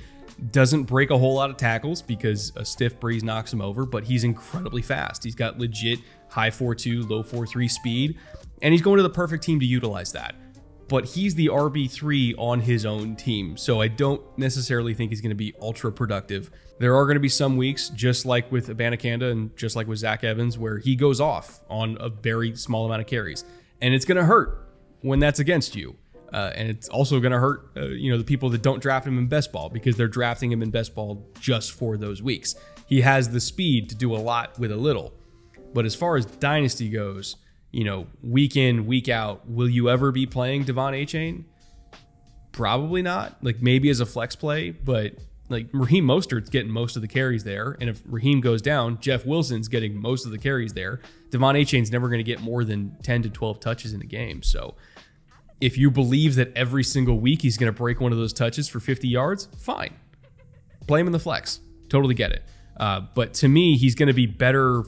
doesn't break a whole lot of tackles because a stiff breeze knocks him over, but he's incredibly fast. He's got legit high 4.2, low 4.3 speed, and he's going to the perfect team to utilize that. But he's the RB3 on his own team, so I don't necessarily think he's going to be ultra productive. There are going to be some weeks, just like with Abanikanda and just like with Zach Evans, where he goes off on a very small amount of carries. And it's going to hurt when that's against you. And it's also going to hurt the people that don't draft him in best ball because they're drafting him in best ball just for those weeks. He has the speed to do a lot with a little. But as far as Dynasty goes, week in, week out, will you ever be playing Devon Achane? Probably not. Like maybe as a flex play, but like Raheem Mostert's getting most of the carries there. And if Raheem goes down, Jeff Wilson's getting most of the carries there. Devon Achane's never going to get more than 10 to 12 touches in a game. So if you believe that every single week he's going to break one of those touches for 50 yards, fine. Play him in the flex. Totally get it. But to me, he's going to be better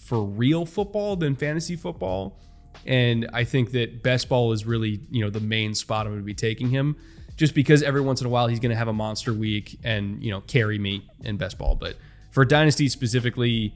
for real football than fantasy football. And I think that best ball is really, the main spot I'm going to be taking him just because every once in a while he's going to have a monster week and, carry me in best ball. But for Dynasty specifically,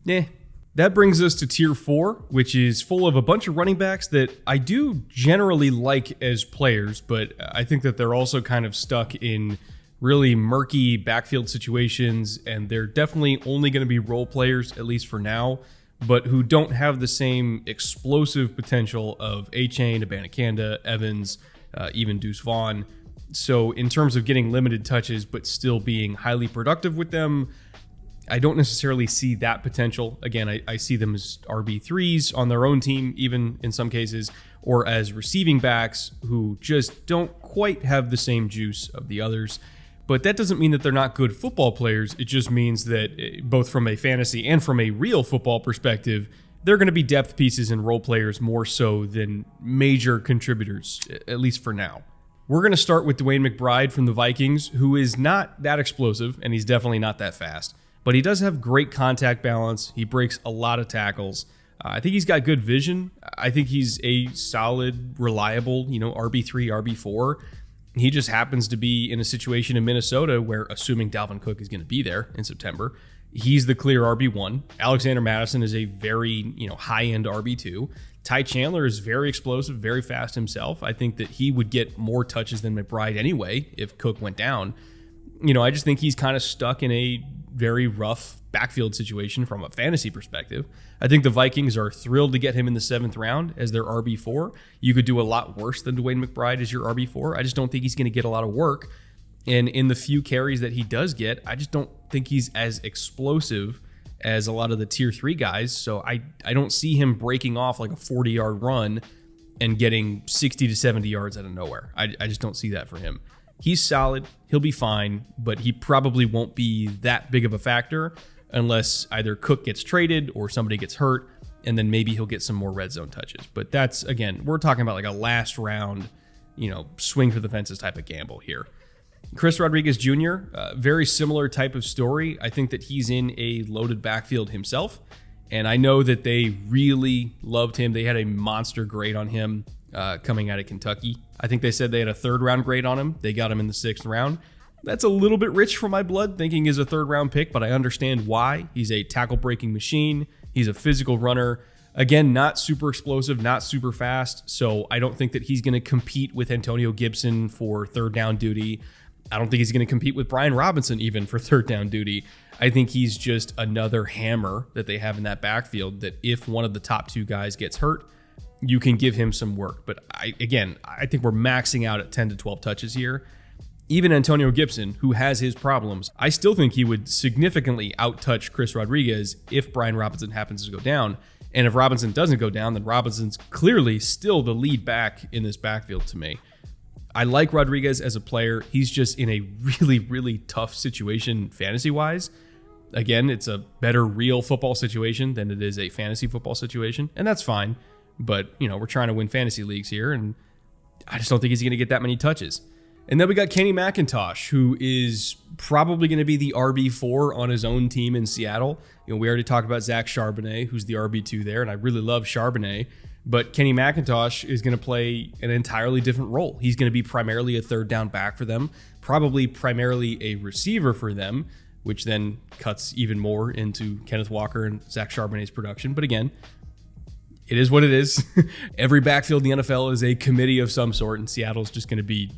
That brings us to tier 4, which is full of a bunch of running backs that I do generally like as players, but I think that they're also kind of stuck in really murky backfield situations, and they're definitely only going to be role players, at least for now, but who don't have the same explosive potential of Achane, Abanikanda, Evans, even Deuce Vaughn. So in terms of getting limited touches but still being highly productive with them, I don't necessarily see that potential. Again, I see them as RB3s on their own team, even in some cases, or as receiving backs who just don't quite have the same juice of the others. But that doesn't mean that they're not good football players. It just means that both from a fantasy and from a real football perspective, they're going to be depth pieces and role players more so than major contributors, at least for now. We're going to start with Dwayne McBride from the Vikings, who is not that explosive, and he's definitely not that fast. But he does have great contact balance. He breaks a lot of tackles. I think he's got good vision. I think he's a solid, reliable, RB3, RB4. He just happens to be in a situation in Minnesota where, assuming Dalvin Cook is going to be there in September, he's the clear RB1. Alexander Mattison is a very, high-end RB2. Ty Chandler is very explosive, very fast himself. I think that he would get more touches than McBride anyway if Cook went down. I just think he's kind of stuck in a very rough backfield situation from a fantasy perspective. I think the Vikings are thrilled to get him in the 7th round as their RB4. You could do a lot worse than Dwayne McBride as your RB4. I just don't think he's going to get a lot of work. And in the few carries that he does get, I just don't think he's as explosive as a lot of the tier 3 guys. So I don't see him breaking off like a 40-yard run and getting 60 to 70 yards out of nowhere. I just don't see that for him. He's solid. He'll be fine, but he probably won't be that big of a factor unless either Cook gets traded or somebody gets hurt, and then maybe he'll get some more red zone touches. But that's, again, we're talking about like a last round, swing for the fences type of gamble here. Chris Rodriguez Jr., very similar type of story. I think that he's in a loaded backfield himself, and I know that they really loved him. They had a monster grade on him coming out of Kentucky. I think they said they had a 3rd round grade on him. They got him in the 6th round. That's a little bit rich for my blood, thinking he's a 3rd round pick, but I understand why. He's a tackle breaking machine. He's a physical runner. Again, not super explosive, not super fast. So I don't think that he's going to compete with Antonio Gibson for 3rd down duty. I don't think he's going to compete with Brian Robinson even for 3rd down duty. I think he's just another hammer that they have in that backfield that if one of the top 2 guys gets hurt, you can give him some work. But I think we're maxing out at 10 to 12 touches here. Even Antonio Gibson, who has his problems, I still think he would significantly outtouch Chris Rodriguez if Brian Robinson happens to go down. And if Robinson doesn't go down, then Robinson's clearly still the lead back in this backfield to me. I like Rodriguez as a player. He's just in a really, really tough situation fantasy-wise. Again, it's a better real football situation than it is a fantasy football situation, and that's fine. But, we're trying to win fantasy leagues here, and I just don't think he's going to get that many touches. And then we got Kenny McIntosh, who is probably going to be the RB4 on his own team in Seattle. We already talked about Zach Charbonnet, who's the RB2 there, and I really love Charbonnet. But Kenny McIntosh is going to play an entirely different role. He's going to be primarily a 3rd down back for them, probably primarily a receiver for them, which then cuts even more into Kenneth Walker and Zach Charbonnet's production. But again, it is what it is. Every backfield in the NFL is a committee of some sort, and Seattle's just going to be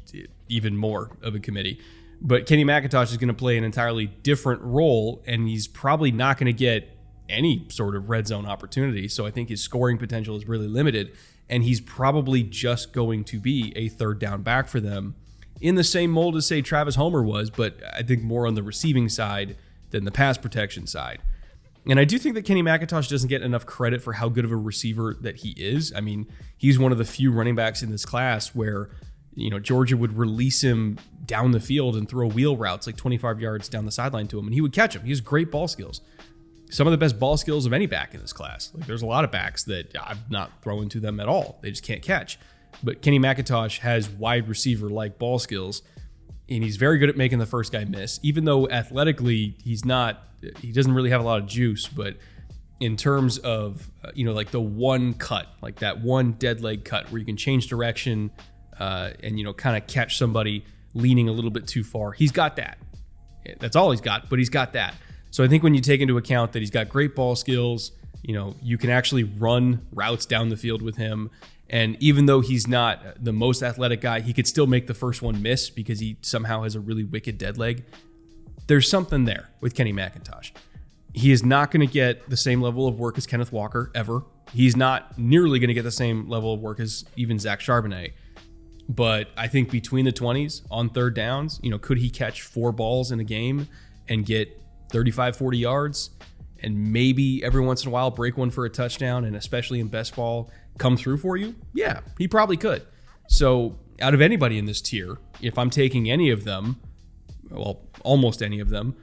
even more of a committee. But Kenny McIntosh is going to play an entirely different role, and he's probably not going to get any sort of red zone opportunity. So I think his scoring potential is really limited, and he's probably just going to be a 3rd down back for them in the same mold as, say, Travis Homer was, but I think more on the receiving side than the pass protection side. And I do think that Kenny McIntosh doesn't get enough credit for how good of a receiver that he is. I mean, he's one of the few running backs in this class where, Georgia would release him down the field and throw wheel routes like 25 yards down the sideline to him, and he would catch him. He has great ball skills. Some of the best ball skills of any back in this class. Like, there's a lot of backs that I'm not throwing to them at all. They just can't catch. But Kenny McIntosh has wide receiver-like ball skills, and he's very good at making the first guy miss, even though athletically he doesn't really have a lot of juice. But in terms of, like the one cut, like that one dead leg cut where you can change direction and, kind of catch somebody leaning a little bit too far, he's got that. That's all he's got, but he's got that. So I think when you take into account that he's got great ball skills, you can actually run routes down the field with him. And even though he's not the most athletic guy, he could still make the first one miss because he somehow has a really wicked dead leg. There's something there with Kenny McIntosh. He is not going to get the same level of work as Kenneth Walker ever. He's not nearly going to get the same level of work as even Zach Charbonnet. But I think between the 20s on 3rd downs, could he catch 4 balls in a game and get 35, 40 yards and maybe every once in a while break one for a touchdown, and especially in best ball come through for you? Yeah, he probably could. So out of anybody in this tier, if I'm taking any of them, well, almost any of them,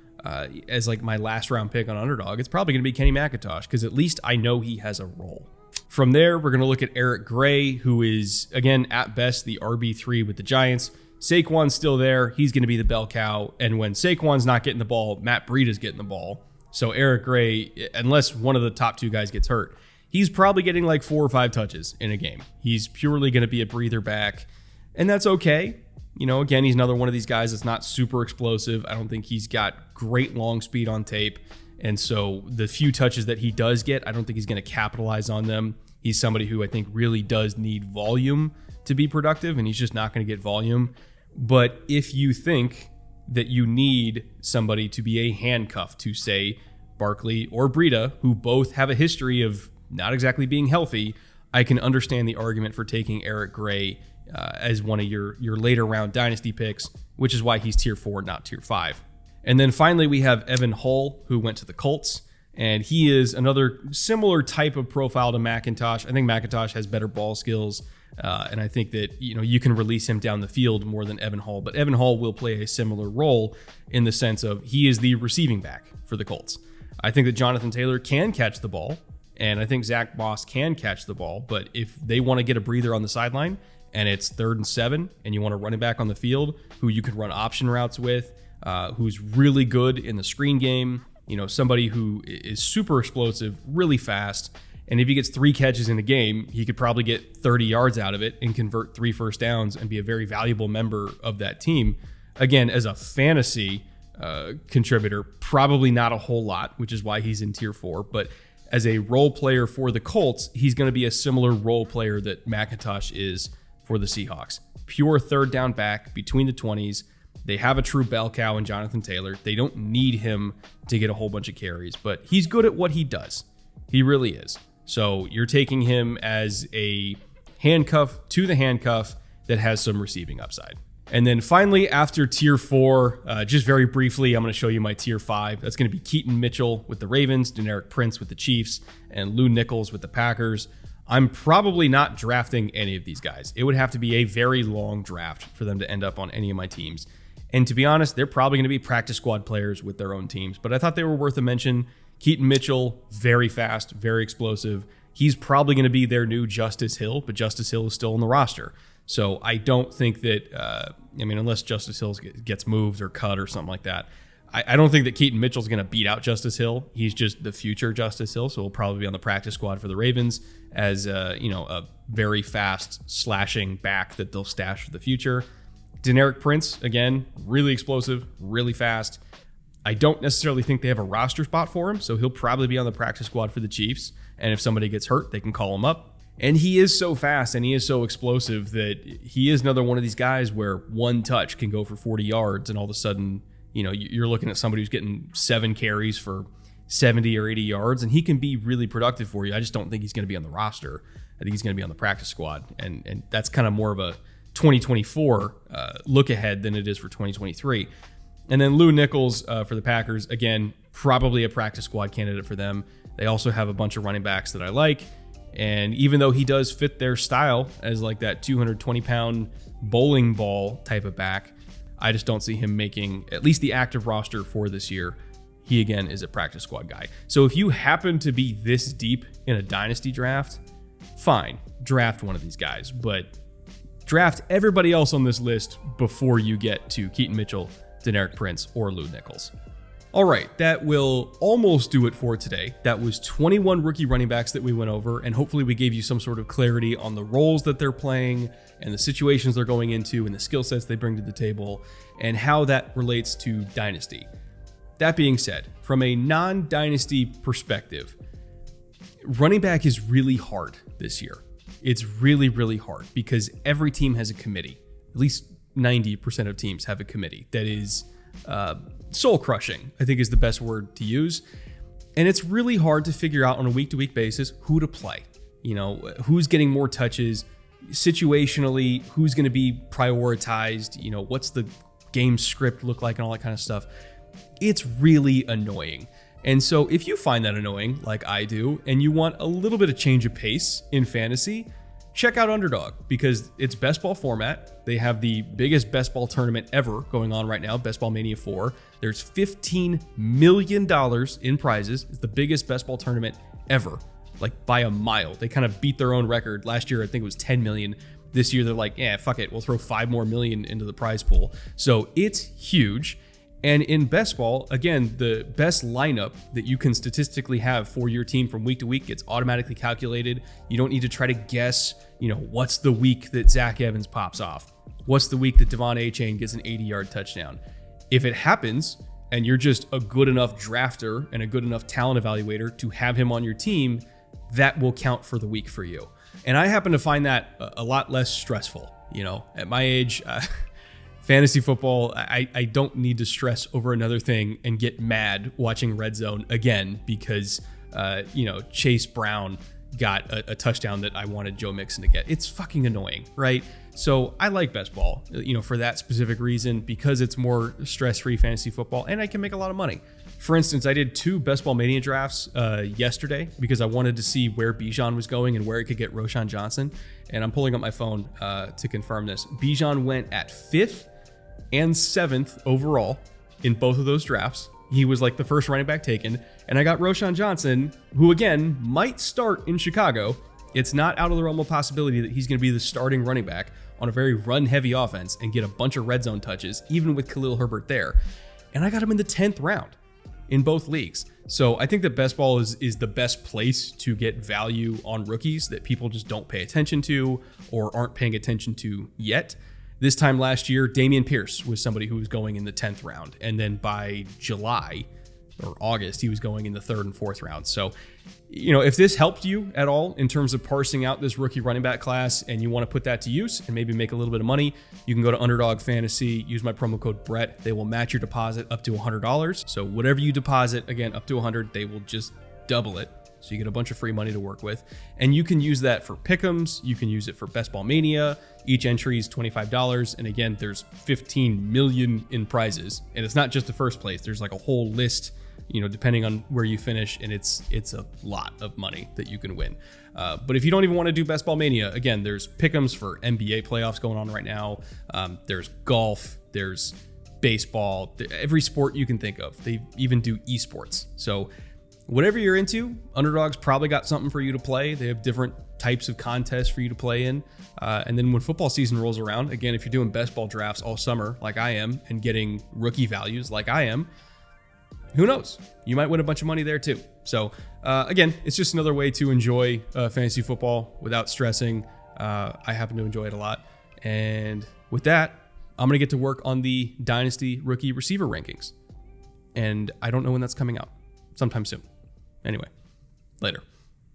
as like my last round pick on Underdog, it's probably going to be Kenny McIntosh because at least I know he has a role. From there, we're going to look at Eric Gray, who is, again, at best, the RB3 with the Giants. Saquon's still there. He's going to be the bell cow. And when Saquon's not getting the ball, Matt Breida's getting the ball. So Eric Gray, unless one of the top 2 guys gets hurt, he's probably getting like 4 or 5 touches in a game. He's purely going to be a breather back, and that's okay. Again, he's another one of these guys that's not super explosive. I don't think he's got great long speed on tape. And so the few touches that he does get, I don't think he's going to capitalize on them. He's somebody who I think really does need volume to be productive, and he's just not going to get volume. But if you think that you need somebody to be a handcuff to, say, Barkley or Breida, who both have a history of not exactly being healthy, I can understand the argument for taking Eric Gray as one of your later round dynasty picks, which is why he's tier 4, not tier 5. And then finally, we have Evan Hull, who went to the Colts, and he is another similar type of profile to McIntosh. I think McIntosh has better ball skills, And I think that, you can release him down the field more than Evan Hall, but Evan Hall will play a similar role in the sense of he is the receiving back for the Colts. I think that Jonathan Taylor can catch the ball, and I think Zach Moss can catch the ball, but if they want to get a breather on the sideline and it's 3rd and 7 and you want to run it back on the field who you can run option routes with, who's really good in the screen game, somebody who is super explosive, really fast, and if he gets 3 catches in a game, he could probably get 30 yards out of it and convert 3 first downs and be a very valuable member of that team. Again, as a fantasy contributor, probably not a whole lot, which is why he's in tier 4, but as a role player for the Colts, he's going to be a similar role player that McIntosh is for the Seahawks. Pure 3rd down back between the 20s. They have a true bell cow in Jonathan Taylor. They don't need him to get a whole bunch of carries, but he's good at what he does. He really is. So you're taking him as a handcuff to the handcuff that has some receiving upside. And then finally, after tier 4, just very briefly, I'm going to show you my tier 5. That's going to be Keaton Mitchell with the Ravens, Deneric Prince with the Chiefs, and Lou Nichols with the Packers. I'm probably not drafting any of these guys. It would have to be a very long draft for them to end up on any of my teams. And to be honest, they're probably going to be practice squad players with their own teams, but I thought they were worth a mention. Keaton Mitchell, very fast, very explosive. He's probably going to be their new Justice Hill, but Justice Hill is still on the roster. So I don't think that, unless Justice Hill gets moved or cut or something like that, I don't think that Keaton Mitchell's going to beat out Justice Hill. He's just the future Justice Hill, so he'll probably be on the practice squad for the Ravens as, a very fast slashing back that they'll stash for the future. Deneric Prince, again, really explosive, really fast. I don't necessarily think they have a roster spot for him, so he'll probably be on the practice squad for the Chiefs. And if somebody gets hurt, they can call him up. And he is so fast and he is so explosive that he is another one of these guys where one touch can go for 40 yards and all of a sudden, you're looking at somebody who's getting 7 carries for 70 or 80 yards, and he can be really productive for you. I just don't think he's going to be on the roster. I think he's going to be on the practice squad, and that's kind of more of a 2024 look ahead than it is for 2023. And then Lou Nichols for the Packers, again, probably a practice squad candidate for them. They also have a bunch of running backs that I like. And even though he does fit their style as like that 220-pound bowling ball type of back, I just don't see him making at least the active roster for this year. He, again, is a practice squad guy. So if you happen to be this deep in a dynasty draft, fine, draft one of these guys. But draft everybody else on this list before you get to Keaton Mitchell, Deneric Prince, or Lou Nichols. All right, that will almost do it for today. That was 21 rookie running backs that we went over, and hopefully we gave you some sort of clarity on the roles that they're playing and the situations they're going into and the skill sets they bring to the table and how that relates to Dynasty. That being said, from a non-Dynasty perspective, running back is really hard this year. It's really, really hard because every team has a committee. At least 90% of teams have a committee that is soul crushing, I think is the best word to use. And it's really hard to figure out on a week-to-week basis who to play. Who's getting more touches, situationally, who's going to be prioritized, what's the game script look like and all that kind of stuff. It's really annoying. And so if you find that annoying, like I do, and you want a little bit of change of pace in fantasy, check out Underdog because it's best ball format. They have the biggest best ball tournament ever going on right now, Best Ball Mania 4. There's $15 million in prizes. It's the biggest best ball tournament ever, like by a mile. They kind of beat their own record. Last year, I think it was 10 million. This year, they're like, yeah, fuck it. We'll throw 5 more million into the prize pool. So it's huge. And in best ball, again, the best lineup that you can statistically have for your team from week to week gets automatically calculated. You don't need to try to guess, what's the week that Zach Evans pops off? What's the week that Devon A-Chain gets an 80-yard touchdown? If it happens and you're just a good enough drafter and a good enough talent evaluator to have him on your team, that will count for the week for you. And I happen to find that a lot less stressful. At my age, fantasy football, I don't need to stress over another thing and get mad watching Red Zone again because, Chase Brown got a touchdown that I wanted Joe Mixon to get. It's fucking annoying, right? So I like best ball, for that specific reason, because it's more stress-free fantasy football and I can make a lot of money. For instance, I did 2 Best Ball Mania drafts yesterday because I wanted to see where Bijan was going and where it could get Roschon Johnson. And I'm pulling up my phone to confirm this. Bijan went at 5th and 7th overall in both of those drafts. He was like the first running back taken. And I got Roschon Johnson, who again might start in Chicago. It's not out of the realm of possibility that he's going to be the starting running back on a very run-heavy offense and get a bunch of red zone touches, even with Khalil Herbert there. And I got him in the 10th round in both leagues. So I think that best ball is the best place to get value on rookies that people just don't pay attention to or aren't paying attention to yet. This time last year, Dameon Pierce was somebody who was going in the 10th round. And then by July or August, he was going in the 3rd and 4th round. So, if this helped you at all in terms of parsing out this rookie running back class and you want to put that to use and maybe make a little bit of money, you can go to Underdog Fantasy, use my promo code Brett. They will match your deposit up to $100. So whatever you deposit, again, up to $100, they will just double it. So you get a bunch of free money to work with. And you can use that for pick'ems. You can use it for Best Ball Mania. Each entry is $25. And again, there's 15 million in prizes. And it's not just the first place. There's like a whole list, depending on where you finish. And it's a lot of money that you can win. But if you don't even want to do Best Ball Mania, again, there's pick'ems for NBA playoffs going on right now. There's golf. There's baseball. Every sport you can think of. They even do esports. So whatever you're into, Underdog's probably got something for you to play. They have different types of contests for you to play in. And then when football season rolls around, again, if you're doing best ball drafts all summer like I am and getting rookie values like I am, who knows? You might win a bunch of money there too. So again, it's just another way to enjoy fantasy football without stressing. I happen to enjoy it a lot. And with that, I'm going to get to work on the Dynasty rookie receiver rankings. And I don't know when that's coming out. Sometime soon. Anyway, later.